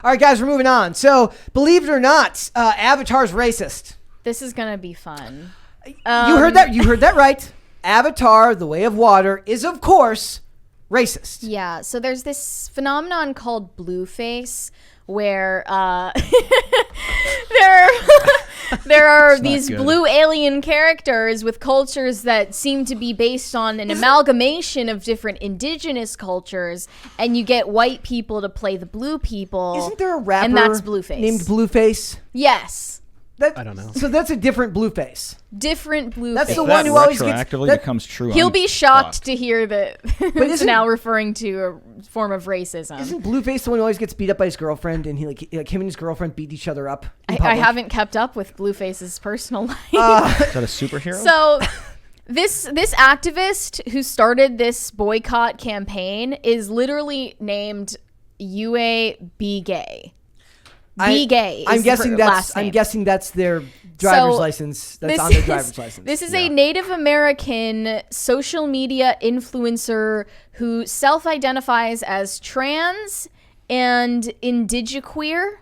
All right, guys, we're moving on. So, believe it or not, Avatar's racist. This is gonna be fun. You heard that? You heard that right. Avatar: The Way of Water is, of course, racist. Yeah. So there's this phenomenon called blueface, where there are these blue alien characters with cultures that seem to be based on an amalgamation of different indigenous cultures, and you get white people to play the blue people. Isn't there a rapper and that's Blueface. named Blueface? Yes. I don't know. So that's a different Blueface. Different Blueface. That's the one who always gets retroactively becomes true. He'll be shocked to hear that it's isn't- now referring to a form of racism. Isn't Blueface the one who always gets beat up by his girlfriend, and he like him and his girlfriend beat each other up? I haven't kept up with Blueface's personal life. Is that a superhero? So this activist who started this boycott campaign is literally named Yue Be Gay. Be Gay. I'm guessing that's their driver's license. That's on their driver's license. This is a Native American social media influencer who self-identifies as trans and indigiqueer.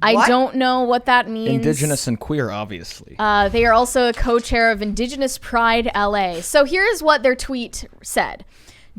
I don't know what that means. Indigenous and queer, obviously. They are also a co-chair of Indigenous Pride LA. So here's what their tweet said.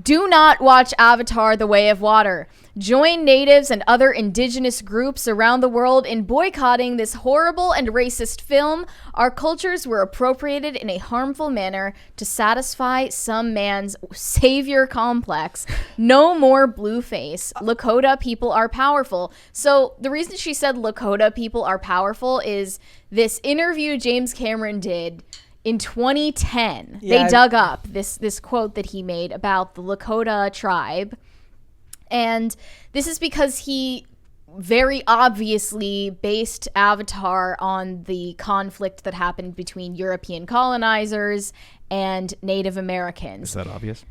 Do not watch Avatar: The Way of Water. Join natives and other indigenous groups around the world in boycotting this horrible and racist film. Our cultures were appropriated in a harmful manner to satisfy some man's savior complex. No more blueface. Lakota people are powerful. So the reason she said Lakota people are powerful is this interview James Cameron did in 2010. They dug up this quote that he made about the Lakota tribe. And this is because he very obviously based Avatar on the conflict that happened between European colonizers and Native Americans. Is that obvious?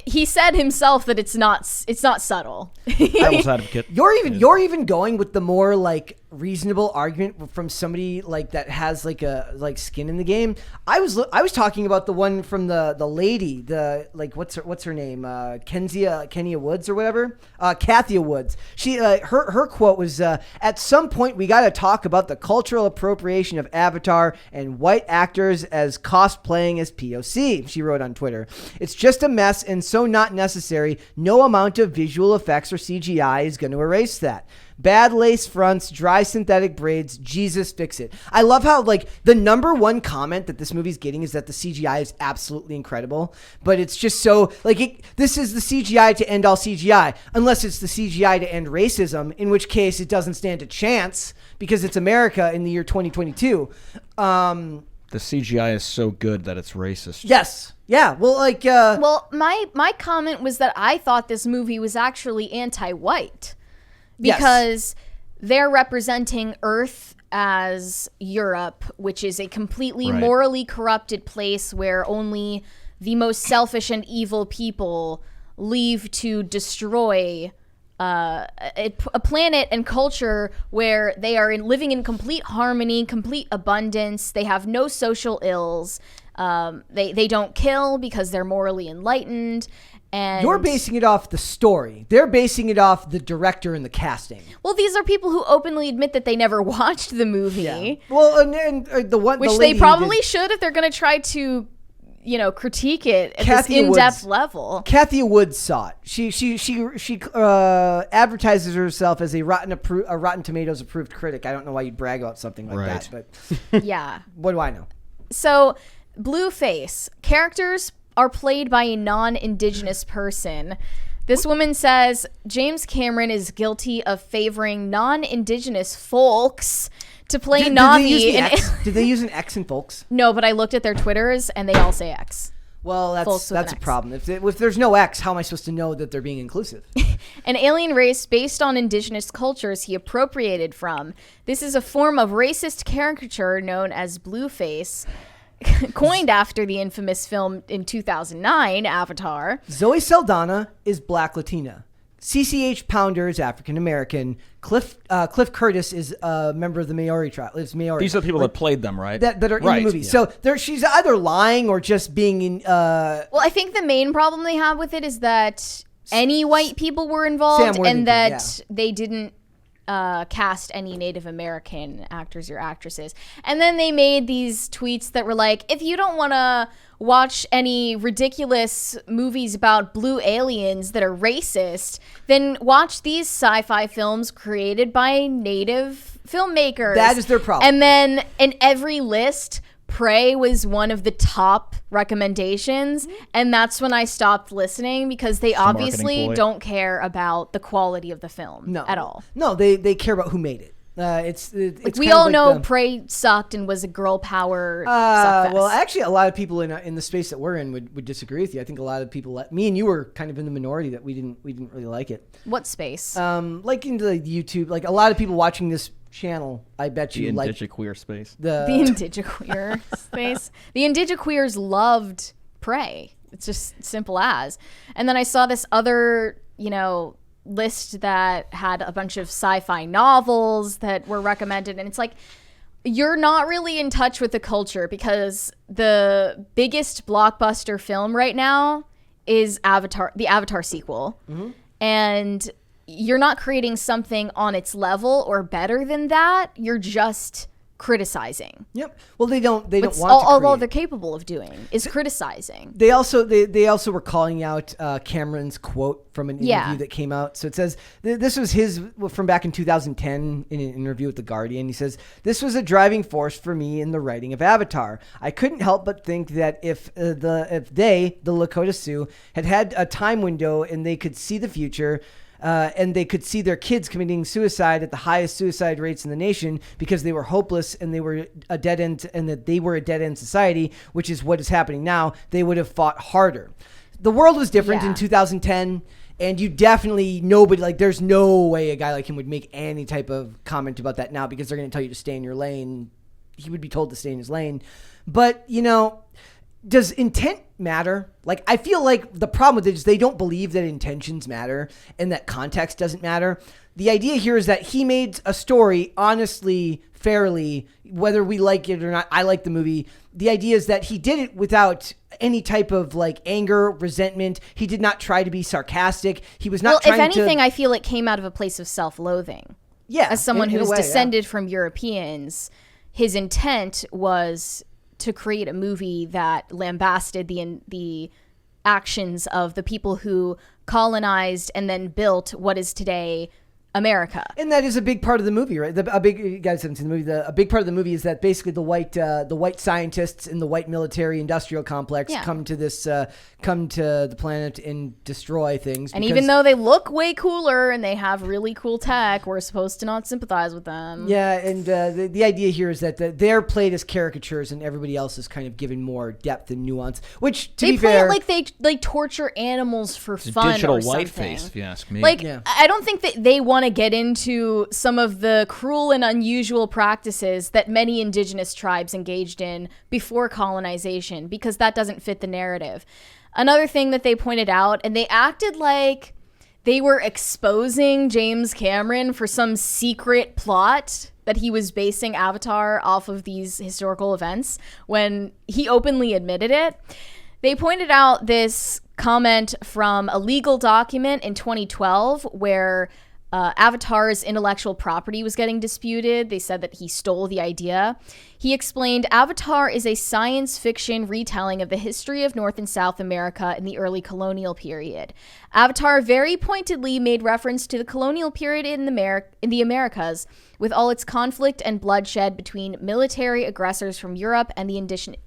He said himself that it's not subtle. Devil's advocate. You're even going with the more like reasonable argument from somebody like that has like a skin in the game. I was talking about the one from the lady, the like what's her name, Kenya Woods or whatever, Kathia Woods. She her quote was at some point we got to talk about the cultural appropriation of Avatar and white actors as cosplaying as POC. She wrote on Twitter. It's just a mess and so not necessary. No amount of visual effects or CGI is going to erase that. Bad lace fronts, dry synthetic braids, Jesus fix it. I love how like the number one comment that this movie's getting is that the CGI is absolutely incredible, but it's just so like this is the CGI to end all CGI, unless it's the CGI to end racism, in which case it doesn't stand a chance because it's America in the year 2022. The CGI is so good that it's racist. Yes. Yeah. Well, like. Well, my comment was that I thought this movie was actually anti-white. Because they're representing Earth as Europe, which is a completely morally corrupted place where only the most selfish and evil people leave to destroy a planet and culture where they are living in complete harmony, complete abundance. They have no social ills. They don't kill because they're morally enlightened. And you're basing it off the story. They're basing it off the director and the casting. Well, these are people who openly admit that they never watched the movie. Yeah. Well, and the one which they probably should if they're going to try to, critique it at this in-depth level. Kathia Woods saw it. She advertises herself as a Rotten Tomatoes approved critic. I don't know why you'd brag about something like that, but yeah. What do I know? So, Blueface characters are played by a non-indigenous person. This woman says James Cameron is guilty of favoring non-indigenous folks to play Navi. Did they use an X in folks? No, but I looked at their Twitters and they all say X. Well, that's a problem. If there's no X, how am I supposed to know that they're being inclusive? An alien race based on indigenous cultures he appropriated from. This is a form of racist caricature known as Blueface, coined after the infamous film in 2009, Avatar. Zoe Saldana is Black Latina. CCH Pounder is African American. Cliff Curtis is a member of the Maori tribe. These are the people that played them, right? That are in the movie. Yeah. So she's either lying or just being in. Well, I think the main problem they have with it is that any white people were involved and that they didn't cast any Native American actors or actresses. And then they made these tweets that were like, if you don't want to watch any ridiculous movies about blue aliens that are racist, then watch these sci-fi films created by Native filmmakers. That is their problem. And then in every list, Prey was one of the top recommendations, and that's when I stopped listening, because they obviously don't care about the quality of the film at all. No, they care about who made it. It's we all know Prey sucked and was a girl power suckfest. Well, actually, a lot of people in the space that we're in would disagree with you. I think a lot of people, me and you, were kind of in the minority that we didn't really like it. What space? Like into the YouTube, like a lot of people watching this channel, I bet you like the indigiqueer space. The indigiqueer space. The indigiqueers loved Prey. It's just simple as. And then I saw this other, list that had a bunch of sci-fi novels that were recommended, and it's like, you're not really in touch with the culture, because the biggest blockbuster film right now is the Avatar sequel. Mm-hmm. And you're not creating something on its level or better than that. You're just criticizing. Yep. Well, they don't want to create. All they're capable of doing is criticizing. They also were calling out Cameron's quote from an interview that came out. So it says, this was his from back in 2010 in an interview with The Guardian. He says, "This was a driving force for me in the writing of Avatar. I couldn't help but think that if the Lakota Sioux had a time window and they could see the future, and they could see their kids committing suicide at the highest suicide rates in the nation because they were hopeless and they were a dead end, and that they were a dead end society, which is what is happening now, they would have fought harder." The world was different in 2010, and you definitely, there's no way a guy like him would make any type of comment about that now, because they're going to tell you to stay in your lane. He would be told to stay in his lane. But, does intent matter? Like, I feel like the problem with it is they don't believe that intentions matter and that context doesn't matter. The idea here is that he made a story honestly, fairly, whether we like it or not. I like the movie. The idea is that he did it without any type of anger, resentment. He did not try to be sarcastic. He was not trying to... If anything, I feel it came out of a place of self-loathing. Yeah. As someone who's descended from Europeans, his intent was to create a movie that lambasted the actions of the people who colonized and then built what is today America. And that is a big part of the movie, right? You guys haven't seen the movie. A big part of the movie is that basically the white scientists in the white military industrial complex come to the planet and destroy things. And even though they look way cooler and they have really cool tech, we're supposed to not sympathize with them. Yeah, and the idea here is that they're played as caricatures and everybody else is kind of given more depth and nuance. Which, to be fair, they play it like they torture animals for fun. Digital or something. whiteface, if you ask me. I don't think that they want to get into some of the cruel and unusual practices that many indigenous tribes engaged in before colonization, because that doesn't fit the narrative. Another thing that they pointed out, and they acted like they were exposing James Cameron for some secret plot that he was basing Avatar off of these historical events, when he openly admitted it. They pointed out this comment from a legal document in 2012 where Avatar's intellectual property was getting disputed. They said that he stole the idea. He explained, Avatar is a science fiction retelling of the history of North and South America in the early colonial period. Avatar very pointedly made reference to the colonial period in the Americas, with all its conflict and bloodshed between military aggressors from Europe and the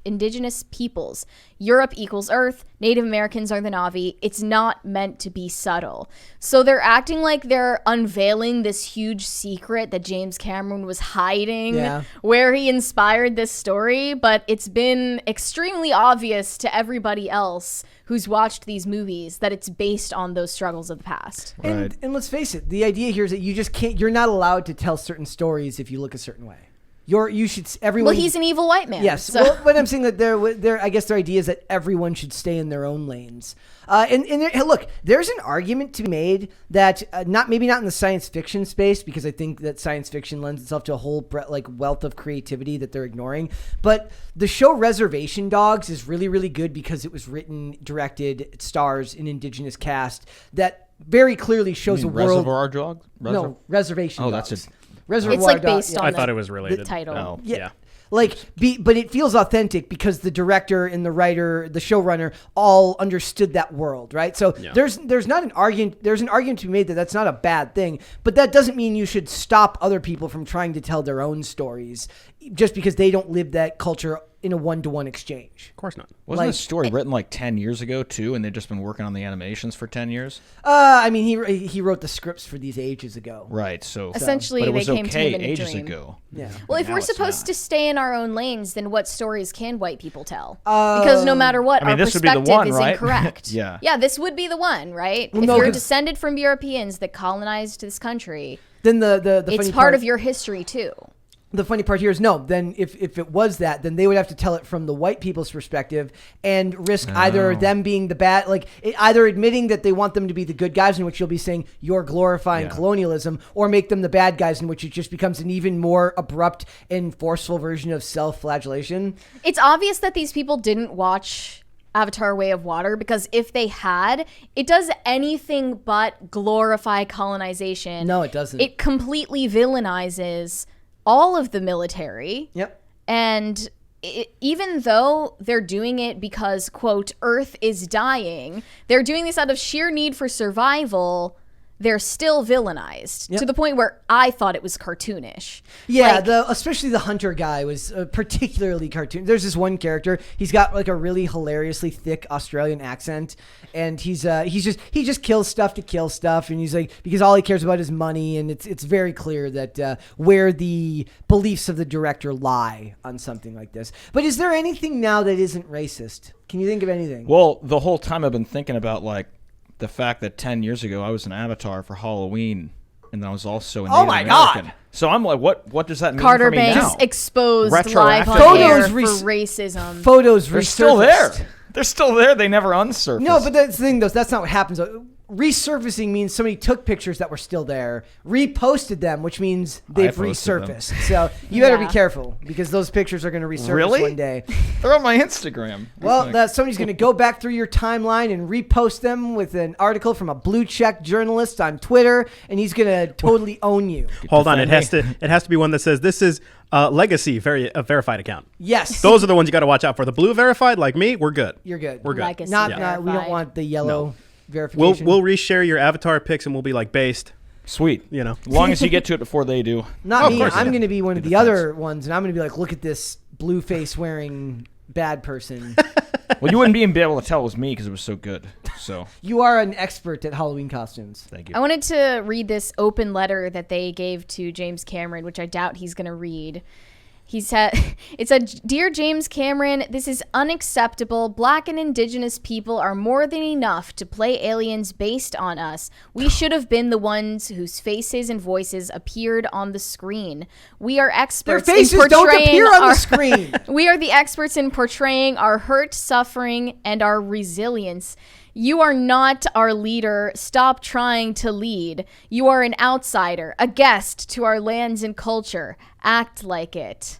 indigenous peoples. Europe equals Earth, Native Americans are the Na'vi. It's not meant to be subtle. So they're acting like they're unveiling this huge secret that James Cameron was hiding, where he inspired this story, but it's been extremely obvious to everybody else who's watched these movies that it's based on those struggles of the past. Right. And let's face it, the idea here is that you just can't, you're not allowed to tell certain stories if you look a certain way. Everyone. Well, he's an evil white man. Yes. So. Well, but I'm saying that I guess their idea is that everyone should stay in their own lanes. Look, there's an argument to be made that maybe not in the science fiction space, because I think that science fiction lends itself to a whole wealth of creativity that they're ignoring. But the show Reservation Dogs is really, really good because it was written, directed, stars an indigenous cast that very clearly shows a world. Reservoir Dogs? No, Reservation. Oh, Dogs. that's a. Reservoir It's like Dogs, based yeah. on I thought it was related. the title. Oh. Yeah. Like, but it feels authentic because the director and the writer, the showrunner, all understood that world, right? So there's not an argument. There's an argument to be made that that's not a bad thing, but that doesn't mean you should stop other people from trying to tell their own stories just because they don't live that culture in a one-to-one exchange. Of course not. Wasn't this story written like 10 years ago too, and they've just been working on the animations for 10 years? I mean, he wrote the scripts for these ages ago. Right. So Essentially, but it they was came to okay him in a ages dream. ago. Yeah. Well, if Now we're it's supposed not. to stay in our own lanes, then what stories can white people tell? Because no matter what, I mean, our this would be the perspective one, is right? incorrect. Yeah. Yeah, this would be the one, right? If no, you're 'cause- descended from Europeans that colonized this country, Then the it's funny part of your history too. The funny part here is no. Then if it was that, then they would have to tell it from the white people's perspective and risk either them being the bad, either admitting that they want them to be the good guys, in which you'll be saying you're glorifying colonialism, or make them the bad guys, in which it just becomes an even more abrupt and forceful version of self-flagellation. It's obvious that these people didn't watch Avatar: Way of Water, because if they had, it does anything but glorify colonization. No, it doesn't. It completely villainizes all of the military. Yep. And even though they're doing it because, quote, Earth is dying, they're doing this out of sheer need for survival. They're still villainized to the point where I thought it was cartoonish. Yeah, Like, especially the hunter guy was particularly cartoon. There's this one character. He's got like a really hilariously thick Australian accent, and he just kills stuff to kill stuff, and he's like, because all he cares about is money, and it's very clear that where the beliefs of the director lie on something like this. But is there anything now that isn't racist? Can you think of anything? Well, the whole time I've been thinking about like the fact that 10 years ago I was an avatar for Halloween, and then I was also a Native my American. God. So I'm like, what does that mean Carter for me Banks now? exposed live Retroactive. on air Photos for racism. Photos They're still there. resurfaced. They're still there. They never unsurfaced. No, but that's the thing, though. That's not what happens. Resurfacing means somebody took pictures that were still there, reposted them, which means they've posted them. resurfaced. So you better be Yeah. careful, because those pictures are going to resurface Really? one day. They're on my Instagram. Well, somebody's going to go back through your timeline and repost them with an article from a blue check journalist on Twitter, and he's going to totally own you. Hold on, defend it has to be one that says this is legacy, a verified account. Yes. Those are the ones you got to watch out for. The blue verified, like me, we're good. You're good. We're good. Legacy Not, verified. we don't want the yellow No. verification. We'll reshare your avatar pics and we'll be like based. Sweet. You know. As long as you get to it before they do. Not Oh, of me. course, I'm yeah. going to be one of the defense. other ones, and I'm going to be like, look at this blue face wearing bad person. Well, you wouldn't even be able to tell it was me because it was so good. So You are an expert at Halloween costumes. thank you. I wanted to read this open letter that they gave to James Cameron, which I doubt he's going to read. He said, it said, "Dear James Cameron, this is unacceptable. Black and indigenous people are more than enough to play aliens based on us. We should have been the ones whose faces and voices appeared on the screen. We are Their experts faces in don't portraying appear on our the screen. We are the experts in portraying our hurt, suffering, and our resilience. You are not our leader. Stop trying to lead. You are an outsider, a guest to our lands and culture. Act like it."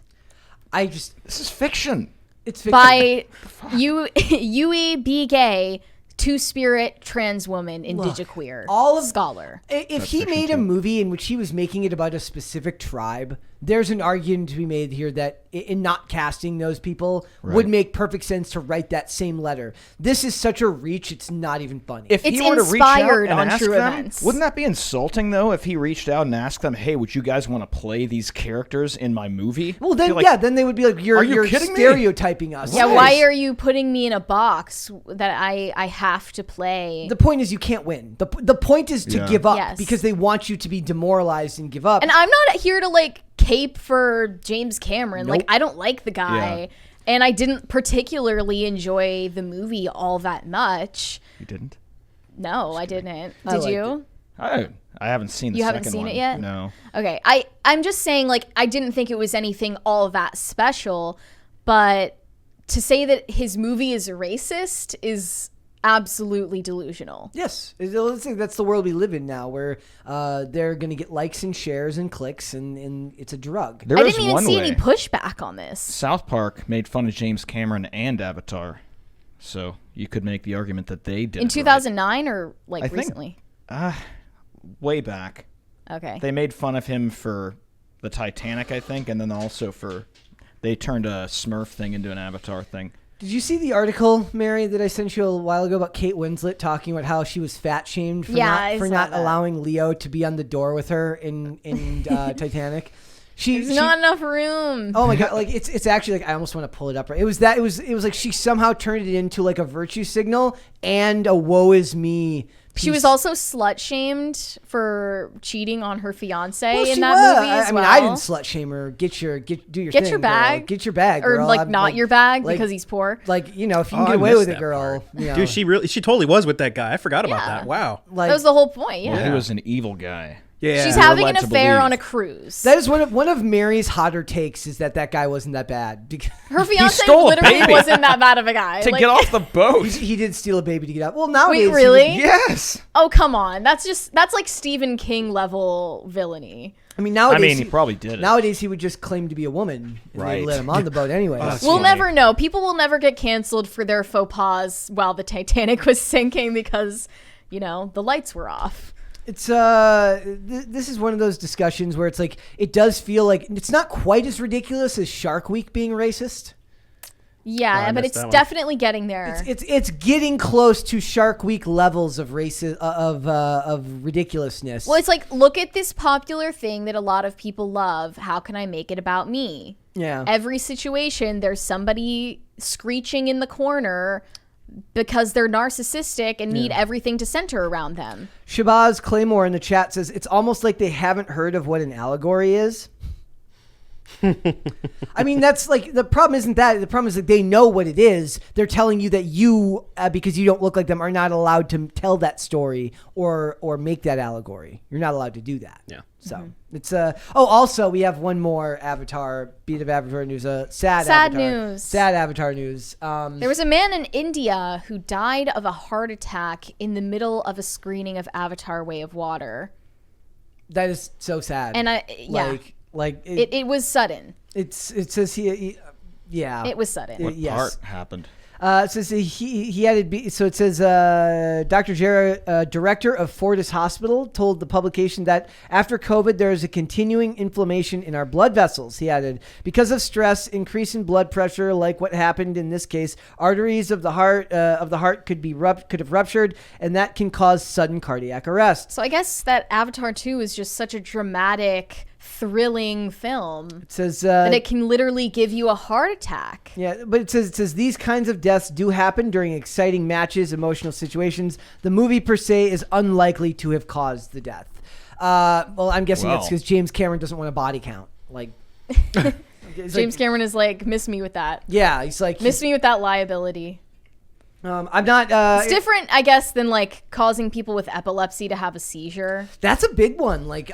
This is fiction. It's fiction. By Yui B. Gay, two-spirit trans woman, indigiqueer, all of- scholar. If he made a movie in which he was making it about a specific tribe, there's an argument to be made here that in not casting those people would make perfect sense to write that same letter. This is such a reach, it's not even funny. If It's he were to reach out inspired and on ask true them, events. wouldn't that be insulting though? If he reached out and asked them, "Hey, would you guys want to play these characters in my movie?" well, then, Be like, yeah, then they would be like, Are you you're kidding me? stereotyping us. Yeah, Right. why are you putting me in a box that I have to play? The point is you can't win. The point is to Yeah. give up Yes. because they want you to be demoralized and give up. And I'm not here to like cape for James Cameron. Like, I don't like the guy. Yeah. And I didn't particularly enjoy the movie all that much. You didn't? No, I didn't. I Did liked you? I haven't seen the You second haven't seen one. it yet? No. Okay. I'm just saying, like, I didn't think it was anything all that special, but to say that his movie is racist is absolutely delusional. Yes, let's say that's the world we live in now, where they're going to get likes and shares and clicks, and it's a drug. There I is didn't even one see way. any pushback on this. South Park made fun of James Cameron and Avatar, so you could make the argument that they did In it right. 2009 or like I think- recently? Way back. Okay. They made fun of him for the Titanic, I think, and then also they turned a Smurf thing into an Avatar thing. Did you see the article, Mary, that I sent you a while ago about Kate Winslet talking about how she was fat shamed for I not saw that. allowing Leo to be on the door with her in Titanic? There's not enough room. Oh my god! Like it's actually like I almost want to pull it up. It was like she somehow turned it into like a virtue signal and a woe is me. She was also slut shamed for cheating on her fiance Well, in she that was. movie as I well. mean, I didn't slut shame her. Do your Get thing, your girl. bag. Get your bag, Or girl. like I'm, not your bag like- because he's poor. Like, you know, if you can Oh, get I away missed with it, that girl. part. You know, Dude, she totally was with that guy. I forgot about Yeah. that. Wow. like, That was the whole point. Yeah. Well, he was an evil guy. Yeah. She's We're having an led to affair believe. on a cruise. that is one of Mary's hotter takes is that guy wasn't that bad. Because Her fiance stole a literally baby. wasn't that bad of a guy. To Like, get off the boat. he did steal a baby to get out. Well, nowadays, Wait, really? Yes. Oh, come on. That's like Stephen King level villainy. I mean, nowadays he probably did it. Nowadays, he would just claim to be a woman and they Right. let him on the boat anyway. Oh, that's We'll funny. never know. People will never get canceled for their faux pas while the Titanic was sinking because, the lights were off. It's this is one of those discussions where it's like it does feel like it's not quite as ridiculous as Shark Week being racist. Yeah, I but missed it's that one. definitely getting there. It's getting close to Shark Week levels of of ridiculousness. Well, it's like, look at this popular thing that a lot of people love. How can I make it about me? yeah. Every situation, there's somebody screeching in the corner because they're narcissistic and need everything to center around them. Shabazz Claymore in the chat says it's almost like they haven't heard of what an allegory is. I mean, that's like the problem isn't that. The problem is that they know what it is. They're telling you that you, because you don't look like them, are not allowed to tell that story or make that allegory. You're not allowed to do that. Yeah. So it's also we have one more Avatar beat of Avatar news. Sad Avatar news. There was a man in India who died of a heart attack in the middle of a screening of Avatar: Way of Water. That is so sad. And it was sudden. It says yeah. It was sudden. What yes. part happened? It says he had to be. So it says Dr. Jarrah, director of Fortis Hospital, told the publication that after COVID, there is a continuing inflammation in our blood vessels. He added, because of stress, increase in blood pressure, like what happened in this case, arteries of the heart could have ruptured, and that can cause sudden cardiac arrest. So I guess that Avatar 2 is just such a dramatic, thrilling film It says that it can literally give you a heart attack. Yeah, but it says these kinds of deaths do happen during exciting matches, emotional situations. The movie per se is unlikely to have caused the death. Well, I'm guessing that's because James Cameron doesn't want a body count. Like James Cameron is like, miss me with that. Yeah, he's like Miss me with that liability. I'm not. It's different, I guess, than like causing people with epilepsy to have a seizure. That's a big one. Like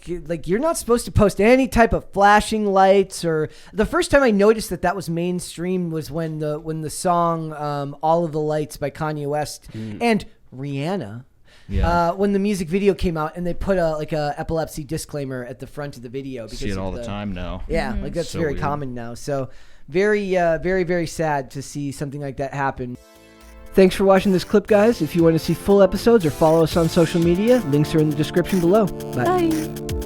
you're not supposed to post any type of flashing lights. Or the first time I noticed that was mainstream was when the song "All of the Lights" by Kanye West and Rihanna. Yeah. When the music video came out and they put a epilepsy disclaimer at the front of the video because See it of all the time now. Yeah, like that's So very weird. common now. So very, very, very sad to see something like that happen. Thanks for watching this clip, guys. If you want to see full episodes or follow us on social media, links are in the description below. Bye. Bye.